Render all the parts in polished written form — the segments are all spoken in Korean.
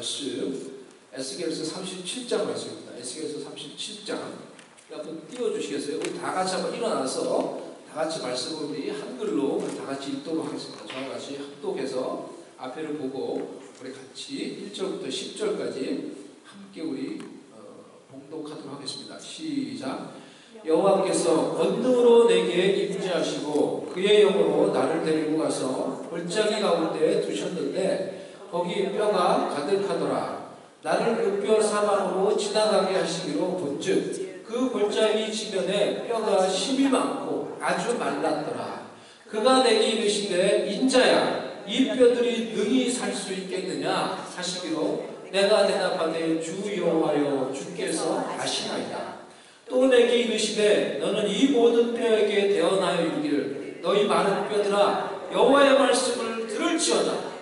말씀 에스겔서 37장 말씀입니다. 에스겔서 37장 한번 띄워주시겠어요? 우리 다 같이 한번 일어나서 다 같이 말씀을 우리 한글로 다 같이 읽도록 하겠습니다. 저와 같이 합독해서 앞에를 보고 우리 같이 1절부터 10절까지 함께 우리 봉독하도록 하겠습니다. 시작. 여호와께서 권능으로 내게 임재하시고 그의 영으로 나를 데리고 가서 골짜기 가운데 두셨는데 거기 뼈가 가득하더라. 나를 그 뼈 사방으로 지나가게 하시기로 본즉 그 골짜기 지면에 뼈가 심이 많고 아주 말랐더라. 그가 내게 이르시되 인자야 이 뼈들이 능히 살 수 있겠느냐 하시기로 내가 대답하되 주 여호와여 주께서 아시나이다. 또 내게 이르시되 너는 이 모든 뼈에게 대언하여 이르기를 너희 많은 뼈들아 여호와의 말씀을 들을지어다.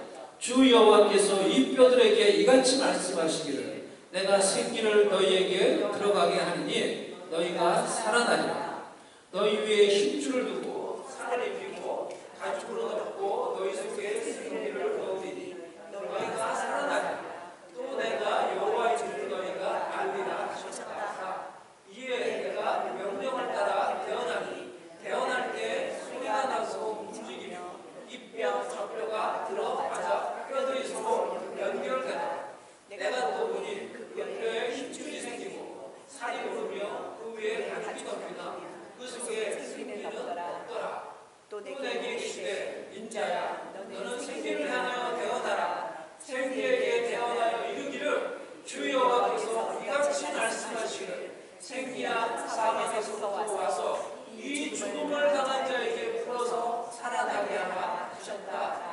주 여호와께서 이 뼈들에게 이같이 말씀하시기를 내가 생기를 너희에게 들어가게 하리니 너희가 살아나리라. 너희 위에 힘줄을 두고 살을 입히고 가죽으로 덮고 너희 속에 생기를 넣으리니 너희가 살아나리라. 또 내가 여호와의 줄을 너희가 알리라 하셨다. 이에 내가 명령을 따라 대언하니 대언할 때 소리가 나서 움직이며 이 뼈 저 뼈가 들어맞아 뼈들이 서로 연결되다. 내가 또 보니 그 뼈에 힘줄이 생기고 살이 오르며 그 위에 가죽이 덮이나 그 속에 생기는 없더라. 또 내게 이르시되 인자야 너는 생기를 향하여 대언하라. 생기에게 대언하여 이르기를 주 여호와께서 이같이 말씀하시기를 생기야 사망에서부터 와서 이 죽음을 당한 자에게 풀어서 살아나게 하라 하셨다.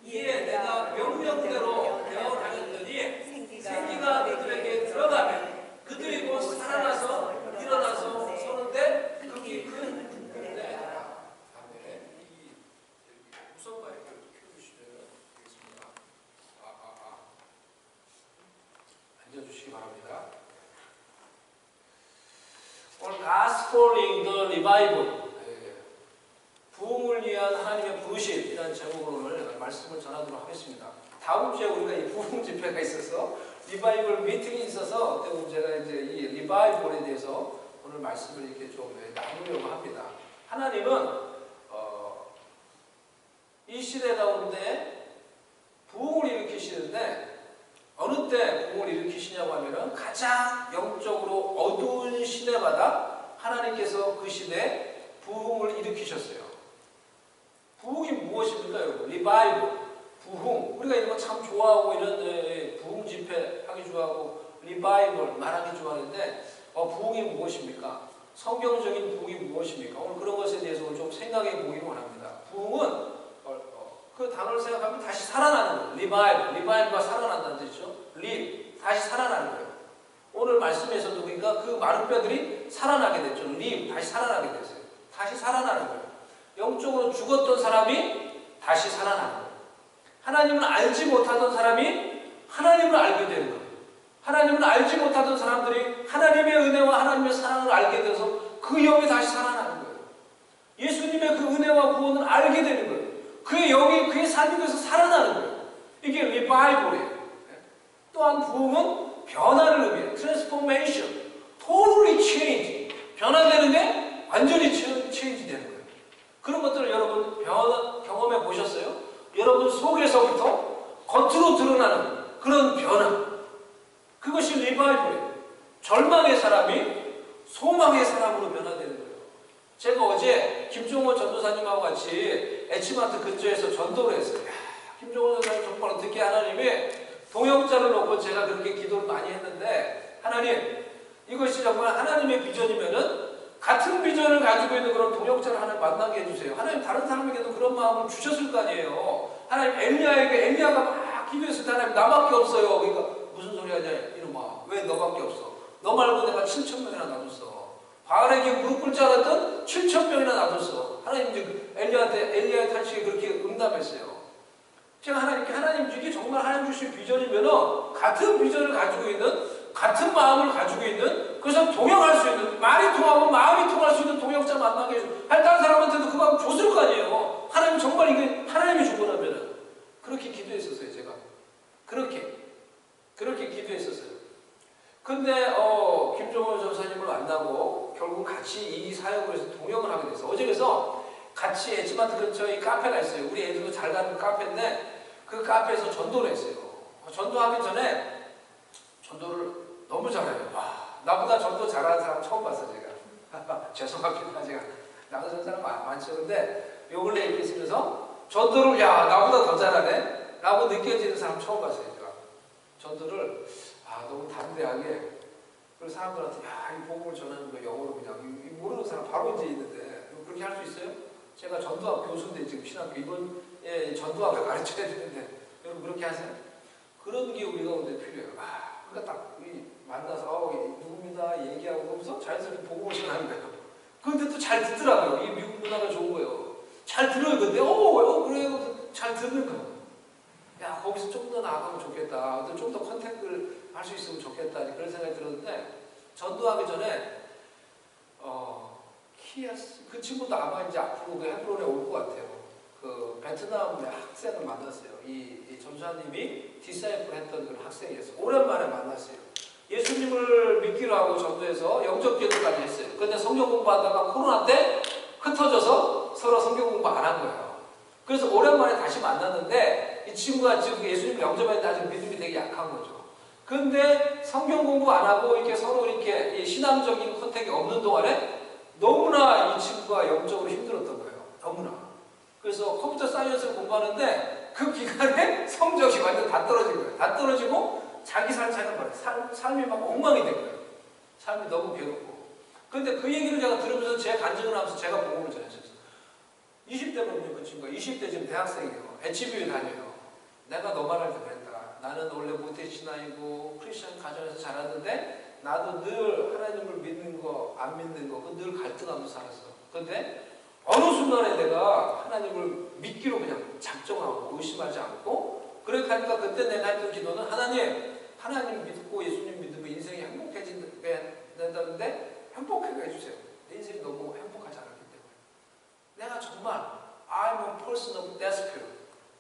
이에 내가 명령대로 대언하였더니 생기가 그들에게 들어가면 그들이 곧 살아나서 일어나서 서는데 극히 큰 군대라. 아멘. 이 우선 마이크를 켜주시면 되겠습니다. 앉아주시기 바랍니다. 오늘 Gospel in the Revival, 부흥을 위한 하나님의 부르심이라는 제목으로 오늘 말씀을 전하도록 하겠습니다. 다음 주에 우리가 이 부흥 집회가 있어서 리바이벌 미팅이 있어서 제가 이제 이 리바이벌에 대해서 오늘 말씀을 이렇게 좀 나누려고 합니다. 하나님은 이 시대 가운데 부흥을 일으키시는데 어느 때 부흥을 일으키시냐고 하면은 가장 영적으로 어두운 시대마다 하나님께서 그 시대에 부흥을 일으키셨어요. 부흥이 무엇입니까, 여러분? 리바이벌, 부흥. 우리가 이런 거 참 좋아하고 이런 부흥 집회 하기 좋아하고 리바이벌 말하기 좋아하는데 부흥이 무엇입니까? 성경적인 부흥이 무엇입니까? 오늘 그런 것에 대해서 좀 생각해 보기를 원합니다. 부흥은 그 단어를 생각하면 다시 살아나는 거예요. 리바이벌과 살아난다는 뜻이죠. 다시 살아나는 거예요. 오늘 말씀에서도 그러니까 그 마른 뼈들이 살아나게 됐죠. 다시 살아나게 됐어요. 다시 살아나는 거예요. 영적으로 죽었던 사람이 다시 살아나는 거예요. 하나님을 알지 못하던 사람이 하나님을 알게 되는 거예요. 하나님을 알지 못하던 사람들이 하나님의 은혜와 하나님의 사랑을 알게 돼서 그 영이 다시 살아나는 거예요. 예수님의 그 은혜와 구원을 알게 되는 거예요. 그의 영이 그의 삶이 돼서 살아나는 거예요. 이게 리바이벌이에요. 또한 부흥은 변화를 의미해요. 트랜스포메이션, totally change. 변화되는데 완전히 체인지 되는 거예요. 그런 것들을 여러분 경험해 보셨어요? 여러분 속에서부터 겉으로 드러나는 그런 변화. 그것이 리바이벌이에요. 절망의 사람이 소망의 사람으로 변화되는 거예요. 제가 어제 김종원 전도사님하고 같이 에치마트 근처에서 전도를 했어요. 김종원 전도사님 정말 어떻게 하나님이 동역자를 놓고 제가 그렇게 기도를 많이 했는데 하나님 이것이 정말 하나님의 비전이면은 같은 비전을 가지고 있는 그런 동역자를 하나님 만나게 해주세요. 하나님 다른 사람에게도 그런 마음을 주셨을 거 아니에요. 하나님 엘리야가 막 기도했을 때 하나님 나밖에 없어요. 그러니까 무슨 소리 하냐 이놈아 왜 너밖에 없어. 너 말고 내가 7,000명이나 놔뒀어. 바알에게 무릎 꿇지 않았던 7,000명이나 놔뒀어. 하나님 이제 엘리야의 탄식에 그렇게 응답했어요. 제가 하나님 이게 정말 하나님 주신 비전이면은 같은 비전을 가지고 있는 같은 마음을 가지고 있는 그래서 동역할 수 있는 말이 통하고 마음이 통할 수 있는 동역자 만나게 해줘. 다른 사람한테도 그 마음 줬을 거 아니에요. 하나님 정말 이게 하나님이 준 거라면은 그렇게 기도했었어요. 제가 그렇게 그렇게 기도했었어요. 근데 김종원 전사님을 만나고 결국 같이 이 사역을 해서 동역을 하게 됐어요. 어제 그래서 같이 엣지마트 근처에 카페가 있어요. 우리 애들도 잘 가는 카페인데 그 카페에서 전도를 했어요. 전도하기 전에 전도를 너무 잘해요. 와, 나보다 전도 잘하는 사람 처음 봤어요, 제가. 죄송합니다, 제가. 나도 사람 많죠. 근데 요 근래 이렇게 있으면서 전도를, 야, 나보다 더 잘하네? 라고 느껴지는 사람 처음 봤어요, 제가. 전도를, 너무 담대하게. 그리고 사람들한테, 야, 이 복음을 전하는 거 영어로 그냥, 모르는 사람 바로 이제 있는데, 그렇게 할 수 있어요? 제가 전도학 교수인데, 지금 신학교 이번 전도학을 가르쳐야 되는데, 여러분 그렇게 하세요? 그런 게 우리 가운데 필요해요. 그러니까 딱 만나서 누굽니다 얘기하고 그러면서 자연스럽게 복음을 전하는 거예요. 그런데 또 잘 듣더라고요. 이 미국 문화가 좋은 거예요. 잘 들어요. 근데 그래요. 잘 듣는 거예요. 야, 거기서 좀 더 나아가면 좋겠다. 좀 더 컨택을 할 수 있으면 좋겠다. 그런 생각이 들었는데 전도하기 전에 키아스 그 친구도 아마 이제 앞으로 그 헤브론에 올 것 같아요. 그 베트남의 학생을 만났어요. 이 전사님이 디사이플 했던 그 학생이었어요. 오랜만에 만났어요. 예수님을 믿기로 하고 전도해서 영접 기도까지 했어요. 근데 성경 공부하다가 코로나 때 흩어져서 서로 성경 공부 안 한 거예요. 그래서 오랜만에 다시 만났는데 이 친구가 지금 예수님을 영접했는데 아직 믿음이 되게 약한 거죠. 근데 성경 공부 안 하고 이렇게 서로 이렇게 신앙적인 컨택이 없는 동안에 너무나 이 친구가 영적으로 힘들었던 거예요. 너무나. 그래서 컴퓨터 사이언스를 공부하는데 그 기간에 성적이 완전 다 떨어진 거예요. 다 떨어지고 자기 삶 삶이 막 엉망이 된 거예요. 삶이 너무 괴롭고. 근데 그 얘기를 제가 들으면서 제 간증을 하면서 제가 복음을 전했어요. 20대거든요, 그 친구가. 20대 지금 대학생이에요. HBU 다녀요. 내가 너 말할 때 그랬다. 나는 원래 모태신앙이고 크리스천 가정에서 자랐는데 나도 늘 하나님을 믿는 거, 안 믿는 거, 늘 갈등하면서 살았어. 근데 어느 순간에 내가 하나님을 믿기로 그냥 작정하고 의심하지 않고 그렇게 하니까 그때 내가 했던 기도는 하나님 믿고 예수님 믿으면 인생이 행복해진다는데 행복하게 해주세요. 내 인생이 너무 행복하지 않았기 때문에. 내가 정말 I'm a person of despair.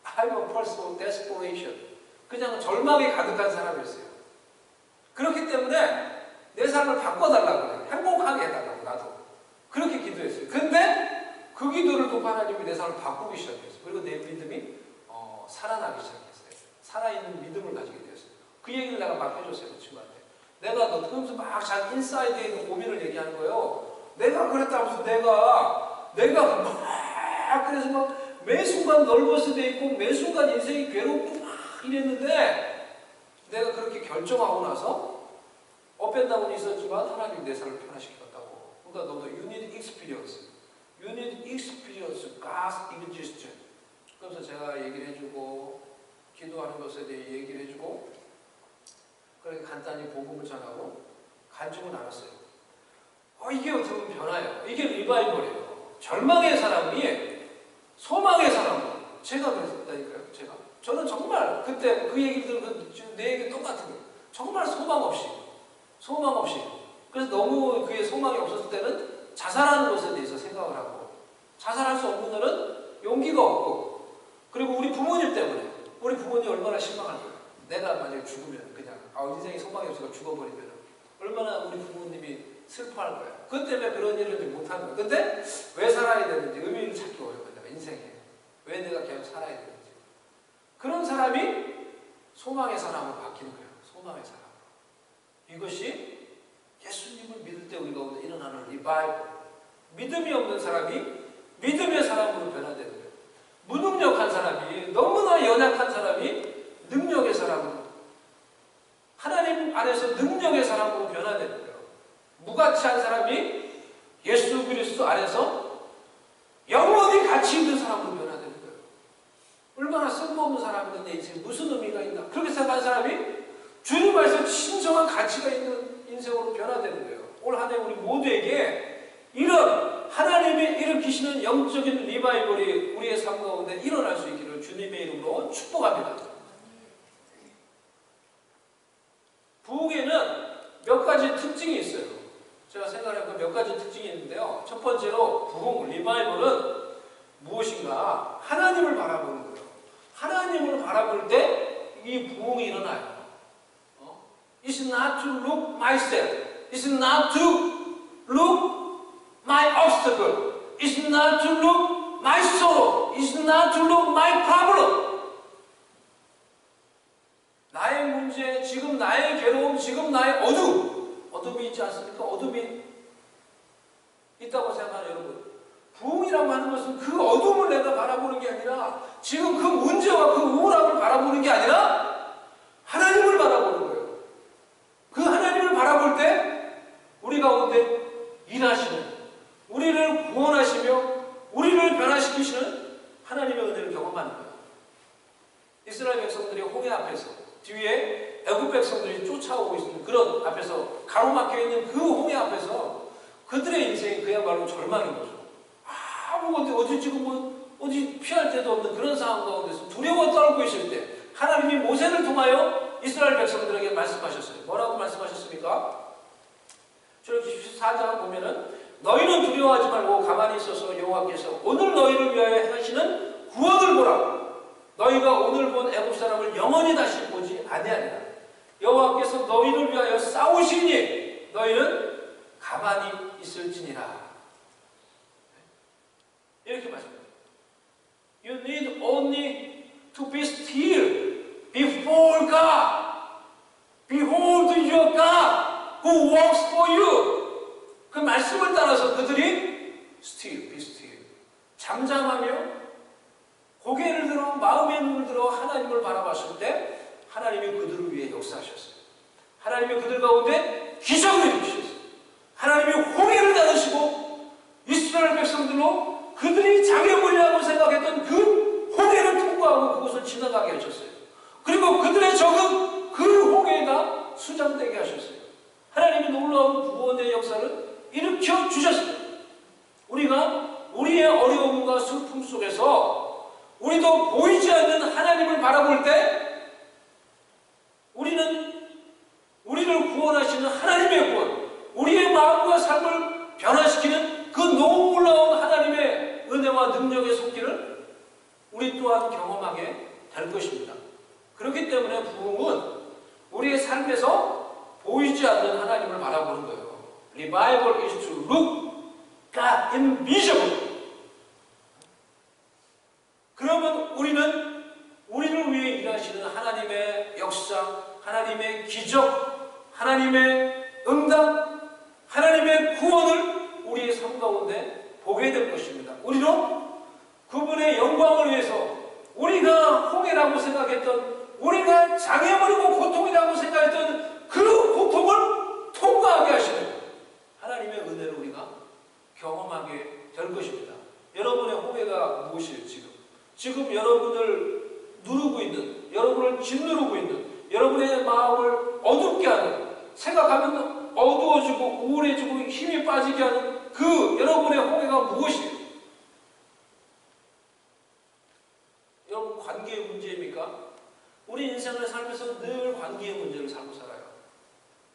I'm a person of desperation. 그냥 절망에 가득한 사람이었어요. 그렇기 때문에 내 삶을 바꿔달라고 해요. 행복하게 해달라고 나도. 그렇게 기도했어요. 근데 그 기도를 듣고 하나님이 내 삶을 바꾸기 시작했어요. 그리고 내 믿음이 살아나기 시작했어요. 살아있는 믿음을 가지게 되었어요. 그 얘기를 내가 막 해줬어요. 그 친구한테. 내가 너 그러면서 막 자기 인사이드에 있는 고민을 얘기하는 거예요. 내가 그랬다면서 내가 막 그래서 막 매 순간 널버스돼 있고 매 순간 인생이 괴롭고 막 이랬는데 내가 그렇게 결정하고 나서 업앤다운이 있었지만 하나님이 내 삶을 변화시켰다고. 그러니까 너도 you need experience. You need experience God's existence. 그래서 제가 얘기를 해주고 기도하는 것에 대해 얘기를 해주고 그렇게 간단히 복음을 전하고 간증을 나눴어요. 이게 어떻게 보면 변화예요. 이게 리바이벌이에요. 절망의 사람이 소망의 사람으로. 제가 그랬다니까요. 저는 정말 그때 그 얘기 들으면 내 얘기 똑같은 거예요. 정말 소망 없이. 그래서 너무 그게 소망이 없었을 때는 자살하는 것에 대해서 생각을 하고 자살할 수 없는 날은 용기가 없고 그리고 우리 부모님 때문에 우리 부모님 얼마나 실망할 거예요. 내가 만약에 죽으면 그냥 인생이 소망이 없어서 죽어버리면 얼마나 우리 부모님이 슬퍼할 거예요. 그 때문에 그런 일을 못하는 거예요. 근데 왜 살아야 되는지 의미를 찾기 어렵거든요. 인생에. 왜 내가 계속 살아야 되는지. 그런 사람이 소망의 사람으로 바뀌는 거예요. 소망의 사람. 이것이 예수님을 믿을 때 우리가 일어나는 리바이벌. 믿음이 없는 사람이 믿음의 사람으로 변화되는 거예요. 무능력한 사람이 너무나 연약한 사람이 능력의 사람으로 하나님 안에서 능력의 사람으로 변화되는 거예요. 무가치한 사람이 예수 그리스도 안에서 영원히 가치 있는 사람으로 변화되는 거예요. 얼마나 쓸모없는 사람인데 내 인생에 무슨 의미가 있나. 그렇게 생각하는 사람이 주님 안에서 진정한 가치가 있는 인생으로 변화되는 거예요. 올 한 해 우리 모두에게 이런 하나님이 일으키시는 영적인 리바이벌이 우리의 삶 가운데 일어날 수 있기를 주님의 이름으로 축복합니다. 부흥에는 몇 가지 특징이 있어요. 제가 생각해보면 몇 가지 특징이 있는데요. 첫 번째로 부흥, 리바이벌은 무엇인가? 하나님을 바라보는 거예요. 하나님을 바라볼 때 이 부흥이 일어나요. is not to look myself. It's not to look my obstacle. It's not to look my sorrow. It's not to look my problem. 나의 문제, 지금 나의 괴로움, 지금 나의 어둠이 있지 않습니까? 어둠이 있다고 생각하는 여러분. 부흥이라고 하는 것은 그 어둠을 내가 바라보는 게 아니라 지금 그 문제와 그 우울함을 바라보는 게 아니라 하나님을 바라보는 거예요. 그 하나님을 바라볼 때 우리 가운데 일하시는, 우리를 구원하시며 우리를 변화시키시는 하나님의 은혜를 경험하는 거예요. 이스라엘 백성들이 홍해 앞에서 뒤에 애굽 백성들이 쫓아오고 있는 그런 앞에서 가로막혀 있는 그 홍해 앞에서 그들의 인생이 그야말로 절망인 거죠. 아무것도 어디 피할 데도 없는 그런 상황 가운데서 두려워 떨고 있을 때 하나님이 모세를 통하여 이스라엘 백성들에게 말씀하셨어요. 뭐라고 말씀하셨습니까? 출애굽기 14장 보면은 너희는 두려워하지 말고 가만히 있어서 여호와께서 오늘 너희를 위하여 행하시는 구원을 보라. 너희가 오늘 본 애굽 사람을 영원히 다시 보지 아니하리라. 여호와께서 너희를 위하여 싸우시니 너희는 가만히 있을지니라. 이렇게 말씀합니다. You need only to be still before God. Behold your God who works for you. 그 말씀을 따라서 그들이 still, be still. 잠잠하며 고개를 들어 마음의 눈을 들어 하나님을 바라봤을 때 하나님이 그들을 위해 역사하셨어요. 하나님이 그들 가운데 기적을 일으키셨어요. 하나님이 홍해를 닫으시고 이스라엘 백성들로 그들이 장애물이라고 생각했던 그 홍해를 통과하고 그곳을 지나가게 하셨어요. 그리고 그들의 적은 그 홍해가 수장되게 하셨어요. 하나님이 놀라운 구원의 역사를 일으켜 주셨어요. 우리가 우리의 어려움과 슬픔 속에서 우리도 보이지 않는 하나님을 바라볼 때 우리는 우리를 구원하시는 하나님의 구원, 우리의 마음과 삶을 변화시키는 그 놀라운 하나님의 은혜와 능력의 손길을 우리 또한 경험하게 될 것입니다. 그렇기 때문에 부흥은 우리의 삶에서 보이지 않는 하나님을 바라보는 거예요. Revival is to look God invisible. 그러면 우리는 우리를 위해 일하시는 하나님의 역사, 하나님의 기적, 하나님의 응답, 하나님의 구원을 우리의 삶 가운데 보게 될 것입니다. 우리는 그분의 영광을 위해서 우리가 홍해라고 생각했던, 우리가 장애물이고 고통이라고 생각했던 그 고통을 통과하게 하시는 하나님의 은혜를 우리가 경험하게 될 것입니다. 여러분의 홍해가 무엇이에요? 지금 여러분을 누르고 있는, 여러분을 짓누르고 있는, 여러분의 마음을 어둡게 하는, 생각하면 어두워지고 우울해지고 힘이 빠지게 하는 그 여러분의 홍해가 무엇이에요? 여러분, 관계의 문제입니까? 우리 인생을 살면서 늘 관계의 문제를 살고 살아요.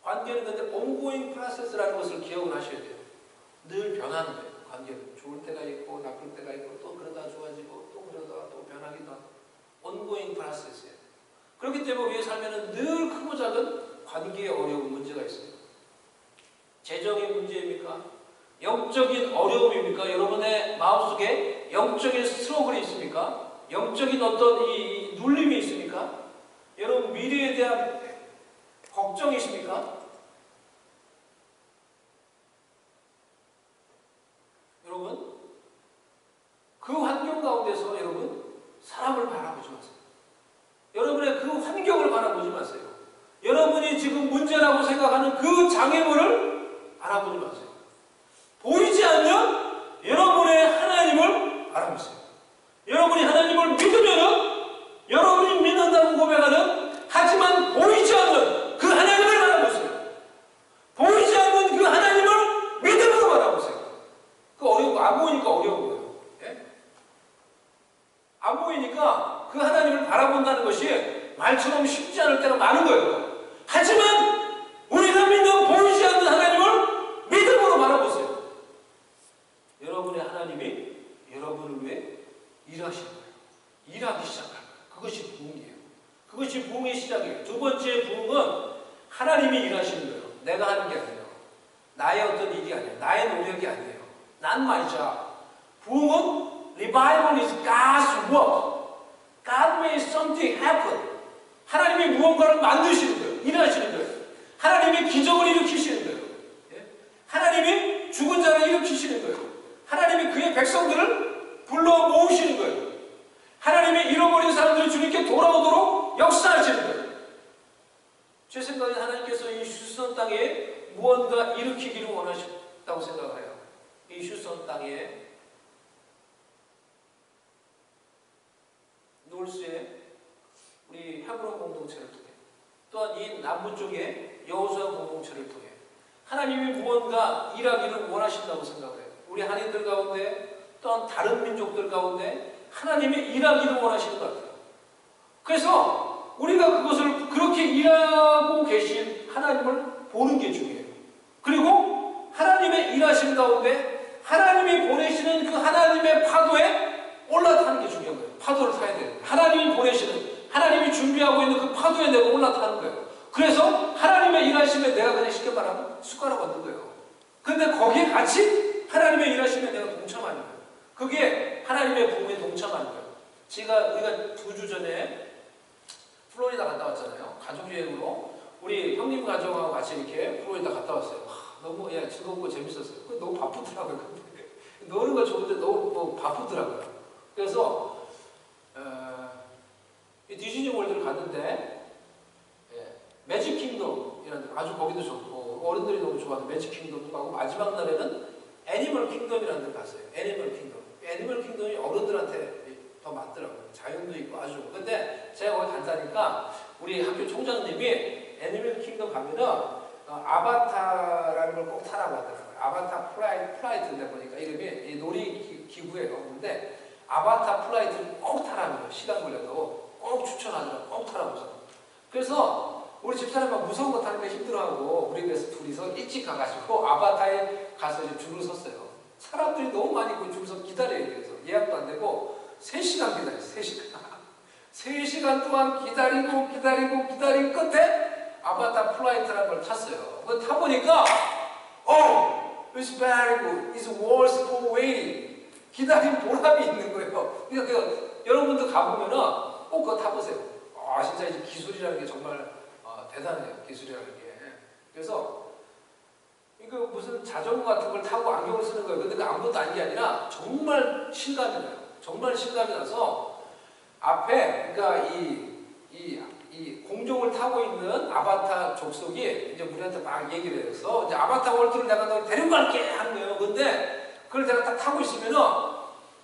관계는 근데 ongoing process라는 것을 기억을 하셔야 돼요. 늘 변하는 거예요. 관계는 좋을 때가 있고 나쁠 때가 있고 또 그러다 좋아지고 또 그러다가 또 변하기도 하고 ongoing process예요. 그렇기 때문에 우리의 삶에는 늘 크고 작은 관계의 어려운 문제가 있어요. 재정의 문제입니까? 영적인 어려움입니까? 여러분의 마음속에 영적인 스트러글이 있습니까? 영적인 어떤 이 눌림이 있습니까? 여러분 미래에 대한 걱정이십니까? 여러분 그 환경 가운데서 여러분 사람을 바라보지 마세요. 여러분의 그 환경을 바라보지 마세요. 여러분이 지금 문제라고 생각하는 그 장애물을 바라보지 마세요. 보이지 않는 여러분의 하나님을 바라보세요. 여러분이 하나님을 믿으면은 여러분이 믿는다고 고백하는, 하지만 보이지 않는 그 하나님을 바라보세요. 보이지 않는 그 하나님을 믿음으로 바라보세요. 그 어려운 거, 안 보이니까 어려운 거예요. 예? 안 보이니까 그 하나님을 바라본다는 것이 말처럼 쉽지 않을 때가 많은 거예요. 하지만 우리가 믿는 보이지 않는 하나님을 믿음으로 하나님이 일하시는 거예요. 내가 하는 게 아니에요. 나의 어떤 일이 아니에요. 나의 노력이 아니에요. Not my job. 부흥은 revival is God's work. God made something happen. 하나님이 무언가를 만드시는 거예요. 일하시는 거예요. 하나님이 기적을 일으키시는 거예요. 예? 하나님이 죽은 자를 일으키시는 거예요. 하나님이 그의 백성들을 불러 모으시는 거예요. 하나님이 잃어버린 사람들이 주님께 돌아오도록 역사하시는 거예요. 제 생각에 하나님께서 이 휴스턴 땅에 무언가 일으키기를 원하셨다고 생각을 해요. 이 휴스턴 땅에 놀스의 우리 헤브론 공동체를 통해 또한 이 남부 쪽에 여호수아 공동체를 통해 하나님이 무언가 일하기를 원하신다고 생각을 해요. 우리 한인들 가운데 또한 다른 민족들 가운데 하나님이 일하기를 원하시는 것 같아요. 그래서 우리가 그것을 그렇게 일하고 계신 하나님을 보는 게 중요해요. 그리고 하나님의 일하심 가운데 하나님이 보내시는 그 하나님의 파도에 올라타는 게 중요한 거예요. 파도를 타야 돼요. 하나님이 보내시는, 하나님이 준비하고 있는 그 파도에 내가 올라타는 거예요. 그래서 하나님의 일하심에 내가 그냥 쉽게 말하면 숟가락 얹는 거예요. 근데 거기에 같이 하나님의 일하심에 내가 동참하는 거예요. 그게 하나님의 부흥에 동참하는 거예요. 우리가 2주 전에 플로리다 갔다 왔잖아요. 가족여행으로. 우리 형님 가족하고 같이 이렇게 플로리다 갔다 왔어요. 너무 즐겁고 재밌었어요. 너무 바쁘더라고요. 근데 노는 거 좋은데 너무 바쁘더라고요. 그래서 디즈니 월드를 갔는데 매직 킹덤이라는 아주 거기도 좋고 어른들이 너무 좋아하는 매직 킹덤도 가고 마지막 날에는 애니멀 킹덤이라는 데 갔어요. 애니멀 킹덤. 애니멀 킹덤이 어른들한테 더 맞더라고요. 자연도 있고 아주. 근데 제가 거기 간다니까 우리 학교 총장님이 애니멀 킹덤 가면은 아바타라는 걸 꼭 타라고 하더라고요. 아바타 플라이트인데 보니까 이름이 놀이기구예요. 근데 아바타 플라이트를 꼭 타라는 거예요. 시간 걸려도 꼭 추천하더라고요. 꼭 타라고. 그래서 우리 집사람이 무서운 거 타니까 힘들어하고 우리 그래서 둘이서 일찍 가가지고 아바타에 가서 이제 줄을 섰어요. 사람들이 너무 많이 그 줄서 기다려요. 그래서 예약도 안 되고 3시간 기다렸어요. 3시간. 3시간 동안 기다린 끝에 아바타 플라이트라는 걸 탔어요. 그걸 타보니까 it's very good. It's worth for waiting. 기다린 보람이 있는 거예요. 그러니까 여러분도 가보면은 꼭 그거 타보세요. 진짜 이제 기술이라는 게 정말 대단해요. 기술이라는 게. 그래서 이거 무슨 자전거 같은 걸 타고 안경을 쓰는 거예요. 근데 그 아무것도 아닌 게 아니라 정말 실감이 나요. 정말 실감이 나서 앞에 그러니까 이 공룡을 타고 있는 아바타 족속이 이제 우리한테 막 얘기를 해서 이제 아바타 월드를 내가 너 데려갈게 하는 거예요. 근데 그걸 내가 딱 타고 있으면은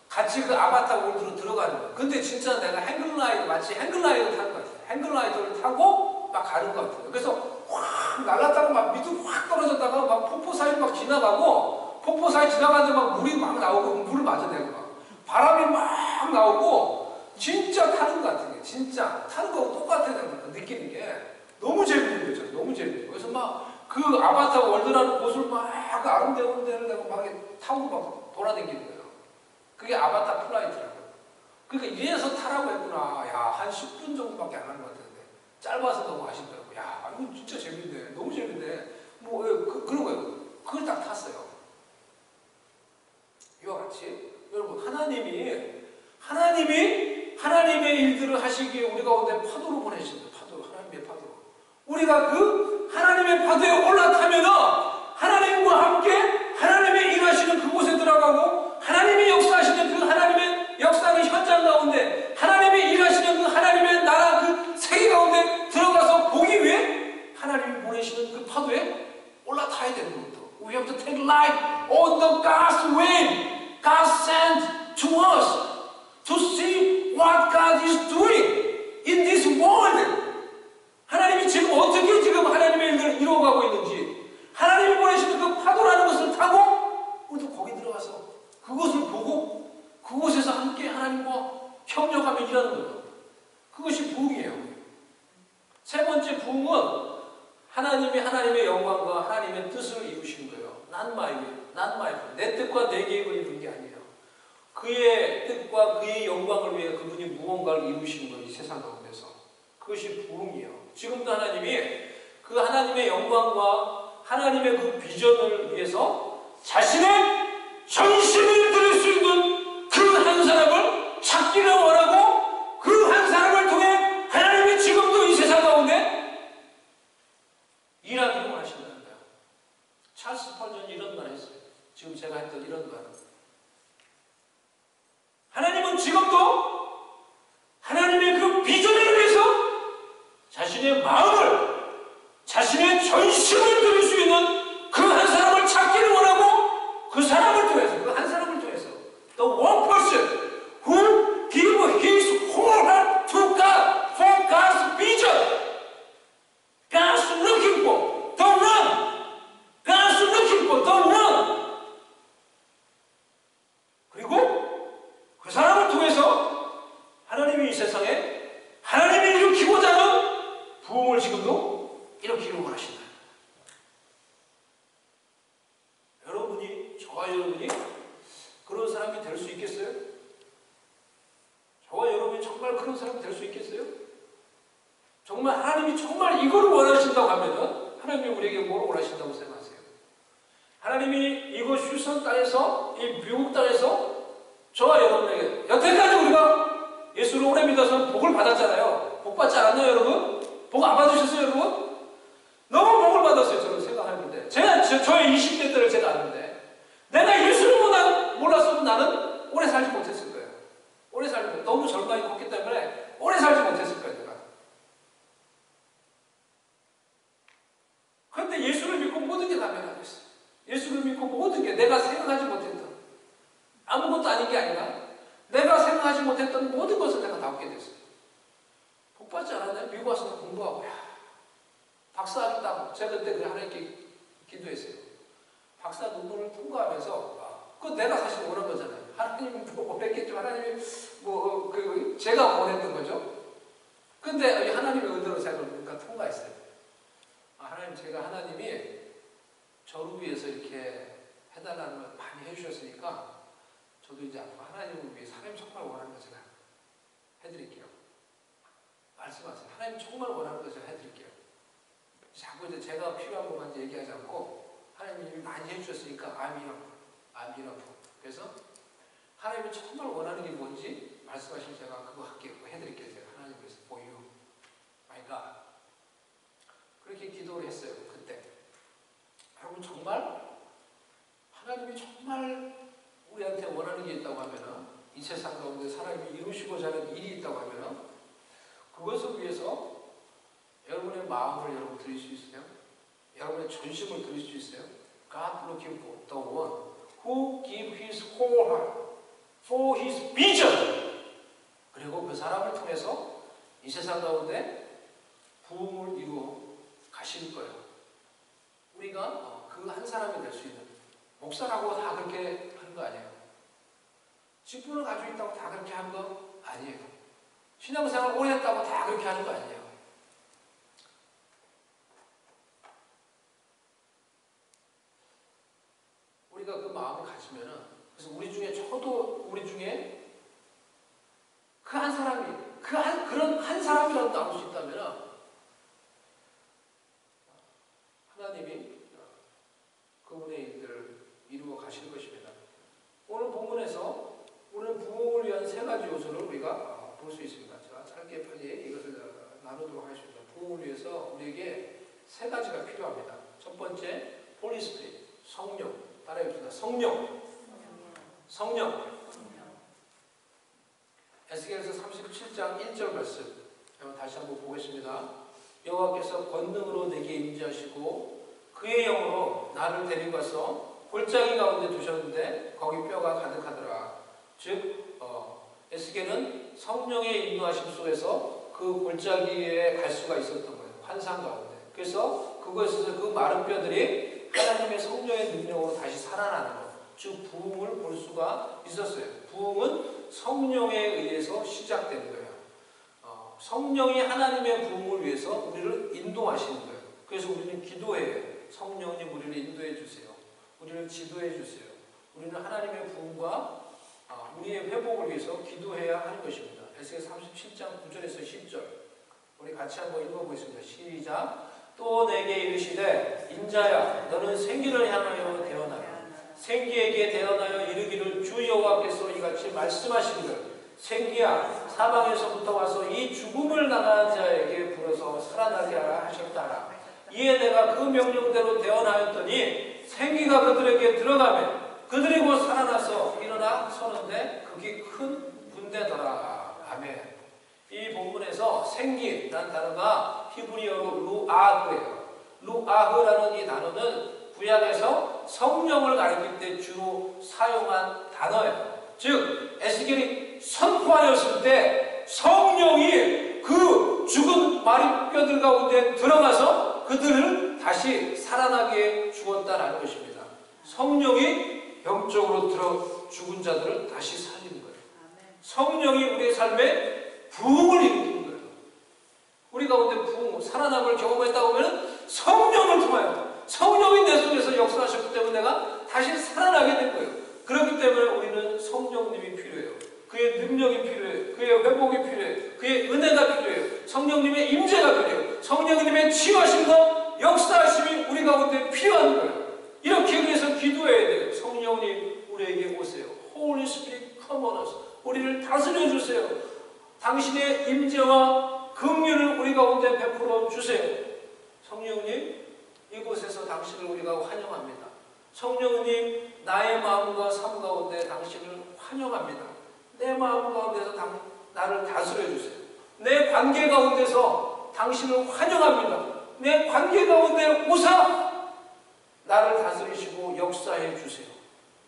같이 그 아바타 월드로 들어가는 거예요. 근데 진짜 내가 행글라이더 마치 행글라이더 타는 것 같아요. 행글라이더를 타고 막 가는 것 같아요. 그래서 확 날았다가 막 밑으로 확 떨어졌다가 막 폭포 사이 막 지나가고 폭포 사이 지나가는데 막 물이 막 나오고 물을 맞아내고 막 바람이 막 나오고 진짜 타는 것 같은 게 진짜 타는 거하고 똑같다는 걸 느끼는 게 너무 재밌는 거죠. 너무 재밌는 거예요. 그래서 막 그 아바타 월드라는 곳을 막 아름다운 데를 내가 막 타고 막 돌아다니는 거예요. 그게 아바타 플라이트라고요. 그러니까 이래서 타라고 했구나. 한 10분 정도밖에 안 하는 것 같은데 짧아서 너무 아쉽더라고요. 이거 진짜 재밌네. 너무 재밌네. 그런 거예요. 그걸 딱 탔어요. 이와 같이 여러분 하나님의 일들을 하시기 위해 우리 가운데 파도로 보내신다. 하나님의 파도로. 우리가 그 하나님의 파도에 올라타면은 하나님과 함께 하나님의 일하시는 그곳에 들어가고 하나님이 역사하시는 그 하나님의 역사하는 현장 가운데 하나님이 일하시는 그 하나님의 나라 그 세계 가운데 들어가서 보기 위해 하나님이 보내시는 그 파도에 올라타야 되는 것도. We have to take light on the God's wind. God sent to us to see what God is doing in this world. 하나님이 지금 어떻게 지금 하나님의 일들을 이루어가고 있는지 하나님이 보내시는 그 파도라는 것을 타고 우리도 거기 들어가서 그것을 보고 그곳에서 함께 하나님과 협력하며 일하는 거예요. 그것이 부흥이에요. 세 번째 부흥은 하나님의 영광과 하나님의 뜻을 이루시는 거예요. Not my will, not my will. 내 뜻과 내 계획을 이루는 게 아니에요. 그의 뜻과 그의 영광을 위해 그분이 무언가를 이루시는 거예요. 이 세상 가운데서. 그것이 부흥이에요. 지금도 하나님이 그 하나님의 영광과 하나님의 그 비전을 위해서 자신의 전심을 드릴 수 있는 그 한 사람을 찾기를 원하고 그 한 사람을 통해 하나님이 지금도 이 세상 가운데 일하기를 원하신다는 거예요. 찰스 펄전이 이런 말 했어요. 지금 제가 했던 이런 말. 하나님은 지금도 하나님의 그 비전을 위해서 자신의 마음을, 자신의 전심을 드릴 수 있는 그 한 사람을 찾기를 원하고 그 사람을 통해서, 그 한 사람을 통해서 the one person who give his whole heart to God for God's vision. God's looking for the one. God's looking for the one. 그리고 그 사람을 통해서 하나님이 이 세상에 하나님이 일으키고자 하는 부흥을 지금도 일으키기를 원하신다. 저와 여러분이 그런 사람이 될 수 있겠어요? 저와 여러분이 정말 그런 사람이 될 수 있겠어요? 정말 하나님이 정말 이걸 원하신다고 하면은 하나님이 우리에게 뭘 원하신다고 생각하세요? 하나님이 이곳 휴선 땅에서, 이 미국 땅에서 저와 여러분에게 여태까지 우리가 예수를 오래 믿어서 복을 받았잖아요. 복 받지 않았나요, 여러분? 복 안 받으셨어요, 여러분? 너무 복을 받았어요, 저는 생각하는데. 저의 20대 때를 제가 아는데 내가 예수를 몰랐으면 나는 오래 살지 못했을 거예요. 오래 살지 못, 너무 절망이 컸기 때문에 오래 살지 못했을 거예요, 내가. 그런데 예수를 믿고 모든 게 나면 됐어요. 예수를 믿고 모든 게 내가 생각하지 못했던, 아무것도 아닌 게 아니라 내가 생각하지 못했던 모든 것을 내가 다 얻게 됐어요. 복 받지 않았나요? 미국 와서 공부하고, 박사학위 따고, 제가 그때 하나님께 기도했어요. 박사 논문을 통과하면서, 그 내가 사실 원한 거잖아요. 하나님이 뭐 원했겠죠. 하나님이 제가 원했던 거죠. 근데 하나님의 의도로 제가 그러니까 통과했어요. 하나님, 제가 하나님이 저를 위해서 이렇게 해달라는 걸 많이 해주셨으니까 저도 이제 앞으로 하나님을 위해서 하나님 정말 원하는 거 제가 해드릴게요. 말씀하세요. 하나님 정말 원하는 거 제가 해드릴게요. 자꾸 이제 제가 필요한 것만 얘기하지 않고 하나님이 많이 해주셨으니까 I'm enough. 그래서 하나님이 정말 원하는 게 뭔지 말씀하시면 제가 그거 할게요. 해드릴게요. 제가 하나님 위해서 for you, my God. 그렇게 기도를 했어요. 그때. 여러분 정말 하나님이 정말 우리한테 원하는 게 있다고 하면은, 이 세상 가운데 사람이 이루시고자 하는 일이 있다고 하면은 그것을 위해서 여러분의 마음을 여러분 드릴 수 있어요? 여러분의 전심을 드릴 수 있어요? God looking for the one who give his whole heart for his vision. 그리고 그 사람을 통해서 이 세상 가운데 부흥을 이루어 가실 거예요. 우리가 그 한 사람이 될 수 있는, 목사라고 다 그렇게 하는 거 아니에요. 직분을 가지고 있다고 다 그렇게 하는 거 아니에요. 신앙생활 오래 했다고 다 그렇게 하는 거 아니에요. 우리가 그 마음을 가지면은, 그래서 우리 중에 그 한 사람이, 그런 한 사람이라도 나올 수 있다면은 하나님이 그분의 일들을 이루어 가실 것입니다. 오늘 본문에서 우리는 부흥을 위한 세 가지 요소를 우리가 볼 수 있습니다. 제가 짧게 빨리 이것을 나누도록 하겠습니다. 부흥을 위해서 우리에게 세 가지가 필요합니다. 첫 번째, 홀리 스피릿, 성령. 따라해봅시다. 성령. 에스겔서 37장 1절 말씀 다시 한번 보겠습니다. 여호와께서 권능으로 내게 임재하시고 그의 영으로 나를 데리고 가서 골짜기 가운데 두셨는데 거기 뼈가 가득하더라. 즉 에스겔은 성령의 인도하심 속에서 그 골짜기에 갈 수가 있었던 거예요. 환상 가운데. 그래서 그것에서 그 마른 뼈들이 하나님의 성령의 능력으로 다시 살아나는 것, 즉 부흥을 볼 수가 있었어요. 부흥은 성령에 의해서 시작되는 거예요. 성령이 하나님의 부흥을 위해서 우리를 인도하시는 거예요. 그래서 우리는 기도해요. 성령님 우리를 인도해 주세요. 우리를 지도해 주세요. 우리는 하나님의 부흥과 우리의 회복을 위해서 기도해야 하는 것입니다. 에스겔 37장 9절에서 10절 우리 같이 한번 읽어보겠습니다. 시작. 또 내게 이르시되 인자야 너는 생기를 향하여 대언하라. 생기에게 대언하여 이르기를 주 여호와께서 이같이 말씀하시기를 생기야 사방에서부터 와서 이 죽음을 당한 자에게 불어서 살아나게 하라 하셨다라. 이에 내가 그 명령대로 대언하였더니 생기가 그들에게 들어가며 그들이 곧 살아나서 일어나 서는데 극이 큰 분대더라. 아멘. 이 본문에서 생기라는 단어가 히브리어로 루아흐예요. 루아흐라는 이 단어는 구약에서 성령을 가리킬 때 주로 사용한 단어예요. 즉 에스겔이 선포하였을 때 성령이 그 죽은 마리뼈들 가운데 들어가서 그들을 다시 살아나게 주었다라는 것입니다. 성령이 영적으로 죽은 자들을 다시 살리는 거예요. 성령이 우리의 삶에 부흥을 일으키는 거예요. 우리 가운데 부흥, 살아남을 경험했다고 하면 성령을 통하여 성령이 내 속에서 역사하셨기 때문에 내가 다시 살아나게 된 거예요. 그렇기 때문에 우리는 성령님이 필요해요. 그의 능력이 필요해요. 그의 회복이 필요해요. 그의 은혜가 필요해요. 성령님의 임재가 필요해요. 성령님의 치유하심과 역사하심이 우리 가운데 필요한 거예요. 이렇게 위해서 기도해야 돼요. 성령님 우리에게 오세요. Holy Spirit come on us. 우리를 다스려 주세요. 당신의 임재와 긍휼을 우리 가운데 베풀어 주세요. 성령님 이곳에서 당신을 우리가 환영합니다. 성령님 나의 마음과 삶 가운데 당신을 환영합니다. 내 마음 가운데서 나를 다스려 주세요. 내 관계 가운데서 당신을 환영합니다. 내 관계 가운데 오사 나를 다스리시고 역사해 주세요.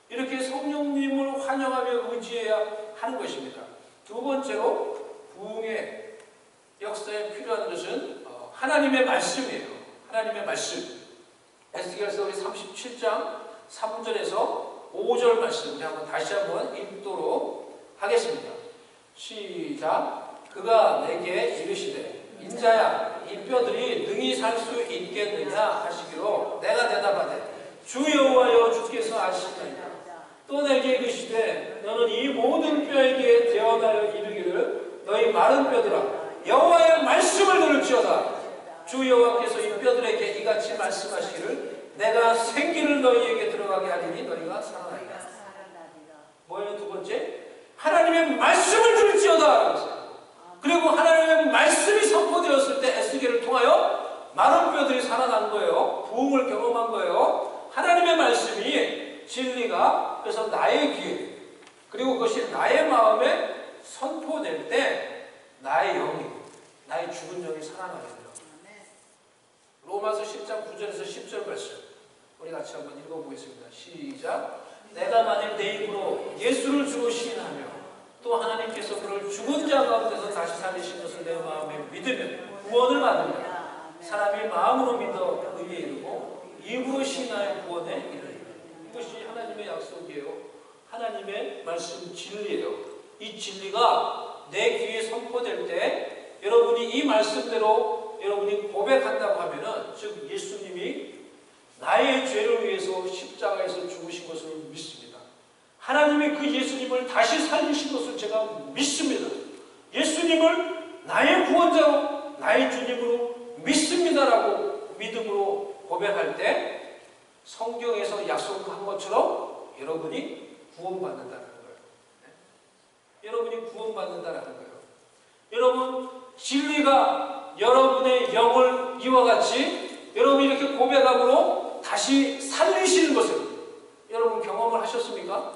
이렇게 성령님을 환영하며 의지해야 하는 것입니다. 두 번째로 부흥의 역사에 필요한 것은 하나님의 말씀이에요. 하나님의 말씀. 에스겔서 우리 37장 3절에서 5절 말씀 한번 다시 한번 읽도록 하겠습니다. 시작. 그가 내게 이르시되 인자야 이 뼈들이 능히 살 수 있겠느냐 하시기로 내가 대답하되 주 여호와여 주께서 아시나이다. 또 내게 이르시되 너는 이 모든 뼈에게 대언하여 이르기를 너희 마른 뼈들아 여호와의 말씀을 들을지어다. 주 여호와께서 이 뼈들에게 이같이 말씀하시기를 내가 생기를 너희에게 들어가게 하리니 너희가 살아나리라. 뭐예요? 두 번째 하나님의 말씀을 들을지어다. 그리고 하나님의 말씀이 선포되었을 때 에스겔을 통하여 마른 뼈들이 살아난 거예요. 부흥을 경험한 거예요. 하나님의 말씀이 진리가 그래서 나의 귀에 그리고 그것이 나의 마음에 선포될 때 나의 영이 나의 죽은 영이 살아나게 돼요. 로마서 10장 9절에서 10절 말씀 우리 같이 한번 읽어보겠습니다. 시작. 내가 만일 내 입으로 예수를 주로 시인하며 또 하나님께서 그를 죽은 자 가운데서 다시 살리신 것을 내 마음에 믿으면 구원을 받으며 사람이 마음으로 믿어 의에 이르고 입으로 시인하여 구원에 이르리라. 이것이 하나님의 약속이에요. 하나님의 말씀 진리예요. 이 진리가 내 귀에 선포될 때 여러분이 이 말씀대로 여러분이 고백한다고 하면은 즉 예수님이 나의 죄를 위해서 십자가에서 죽으신 것을 믿습니다. 하나님이 그 예수님을 다시 살리신 것을 제가 믿습니다. 예수님을 나의 구원자로 나의 주님으로 믿습니다라고 믿음으로 고백할 때 성경에서 약속한 것처럼 여러분이 구원받는다는 거예요. 여러분이 구원받는다는 거예요. 여러분 진리가 여러분의 영을 이와 같이 여러분이 이렇게 고백함으로 다시 살리시는 것을 여러분 경험을 하셨습니까?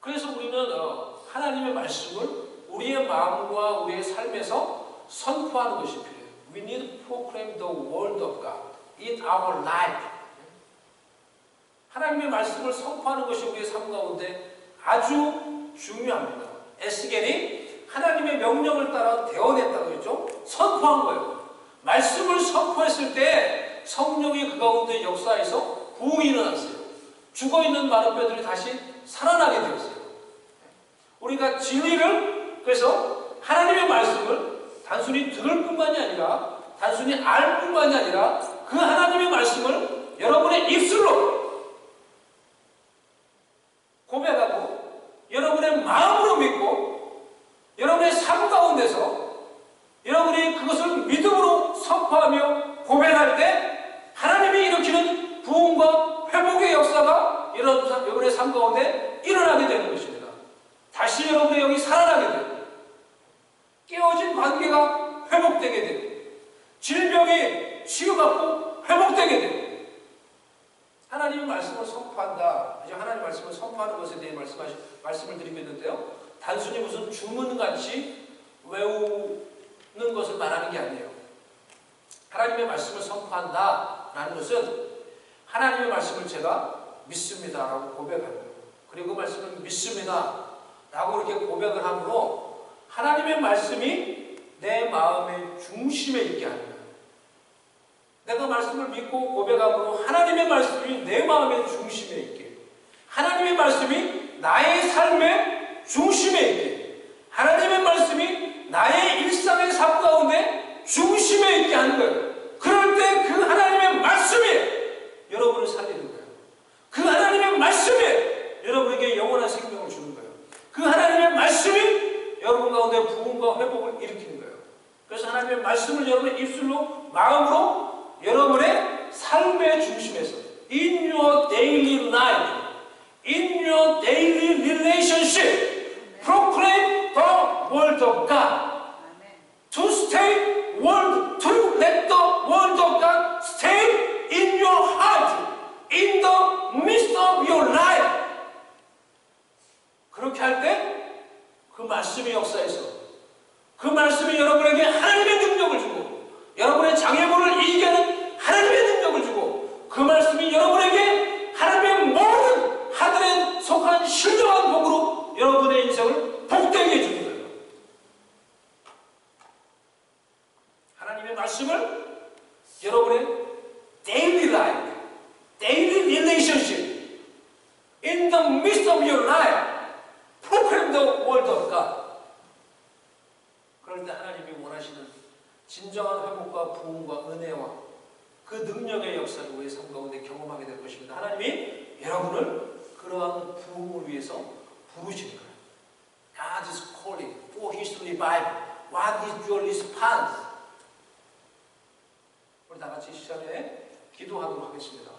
그래서 우리는 하나님의 말씀을 우리의 마음과 우리의 삶에서 선포하는 것이 필요해요. We need to proclaim the word of God in our life. 하나님의 말씀을 선포하는 것이 우리의 삶 가운데 아주 중요합니다. 에스겔이 하나님의 명령을 따라 대언했다고 했죠. 선포한 거예요. 말씀을 선포했을 때 성령이 그 가운데 역사해서 부흥이 일어났어요. 죽어있는 마른 뼈들이 다시 살아나게 되었어요. 우리가 진리를 그래서 하나님의 말씀을 단순히 들을 뿐만이 아니라 단순히 알 뿐만이 아니라 그 하나님의 말씀을 여러분의 입술로 고백하고 여러분의 마음으로 믿고 여러분의 삶 가운데서 여러분이 그것을 믿음으로 선포하며 고백할 때 하나님이 일으키는 부흥과 회복의 역사가 여러분의 삶 가운데 일어나게 되는 것입니다. 다시 여러분의 영이 살아나게 되고 깨어진 관계가 회복되게 되고 질병이 치유받고 회복되게 되고 하나님의 말씀을 선포한다. 이제 하나님의 말씀을 선포하는 것에 대해 말씀을 드리고 있는데요. 단순히 무슨 주문같이 외우는 것을 말하는 게 아니에요. 하나님의 말씀을 선포한다라는 것은 하나님의 말씀을 제가 믿습니다라고 고백하는 거예요. 그리고 그 말씀을 믿습니다라고 이렇게 고백을 함으로 하나님의 말씀이 내 마음의 중심에 있게 하는 거예요. 내가 말씀을 믿고 고백함으로 하나님의 말씀이 내 마음의 중심에 있게, 하나님의 말씀이 나의 삶의 중심에 있게, 하나님의 말씀이 나의 일상의 삶 가운데 중심에 있게 하는 거예요. 그럴 때 그 하나님의 말씀이 여러분을 살리는 거예요. 그 하나님의 말씀이 여러분에게 영원한 생명을 주는 거예요. 그 하나님의 말씀이 여러분 가운데 부흥과 회복을 일으키는 거예요. 그래서 하나님의 말씀을 여러분의 입술로, 마음으로 여러분의 삶의 중심에서 in your daily life, in your daily relationship, proclaim the word of God. To stay word, to let the word of God stay in your heart, in the midst of your life. 그렇게 할 때 그 말씀의 역사에서 그 말씀이 여러분에게 하나님의 능력을 주고 여러분의 장애물을 이기게 하는 하나님의 능력을 주고 그 말씀이 여러분에게 하나님의 모든 하늘에 속한 신령한 복으로 여러분의 인생을 복되게 해주는 거예요. 하나님의 말씀을 여러분의 daily life, daily relationship, in the midst of your life, proclaim the word of God. 그럴 때 하나님이 원하시는 진정한 회복과 부흥과 은혜와 그 능력의 역사를 우리의 삶 가운데 경험하게 될 것입니다. 하나님이 여러분을 그러한 부흥을 위해서 부르시는 거예요. God is calling for His revival. What is your response? 우리 다 같이 시간에 기도하도록 하겠습니다.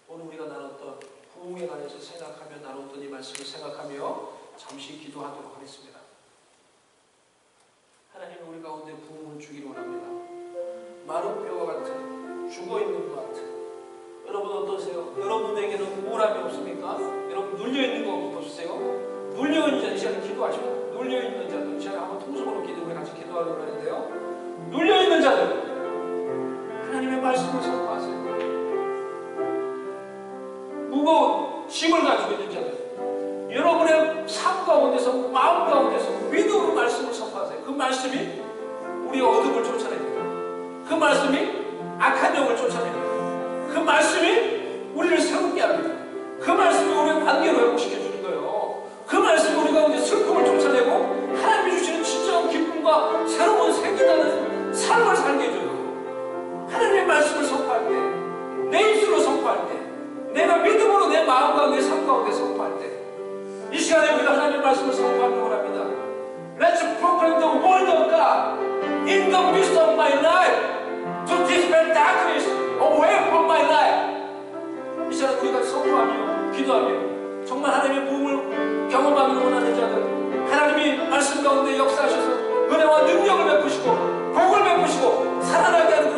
오늘 우리가 나눴던 부흥에 관해서 생각하며 나눴던 이 말씀을 생각하며 잠시 기도하도록 하겠습니다. 하나님 우리 가운데 부흥을 주기를 원합니다. 마른 뼈와 같은 죽어있는 것 같은 여러분 어떠세요? 여러분에게는 우울함이 없습니까? 여러분 눌려있는 거 없으세요? 눌려있는 자들 이 시간에 기도하십니다. 눌려있는 자들 이 시간에 한번 통성으로 기도를 같이 기도하려고 하는데요. 눌려있는 자들 하나님의 말씀을 선포하세요. 무거운 짐을 가지고 있는 자들 여러분의 삶 가운데서 마음 가운데서 믿음으로 말씀을 선포하세요. 그 말씀이 우리의 어둠을 쫓아냅니다. 그 말씀이 악한 영을 쫓아냅니다. 그 말씀이 우리를 새롭게 합니다. 그 말씀이 우리의 관계를 회복시켜주는 거예요. 그 말씀이 우리 가운데 슬픔을 쫓아내고 하나님이 주시는 진정한 기쁨과 새로운 생기나는 삶을 살게 해줘요. 하나님의 말씀을 선포할 때, 내 입술로 선포할 때, 내가 믿음으로 내 마음과 내 삶 가운데 선포할 때 이 시간에 우리가 하나님의 말씀을 선포하는 거랍니다. Let's proclaim the word of God in the midst of my life to dispel darkness away from my life. 이 시간에 우리가 선포하며 기도하며 정말 하나님의 부흥을 경험하기를 원하는 자들 하나님이 말씀 가운데 역사하셔서 은혜와 능력을 베푸시고 복을 베푸시고 살아나게 하는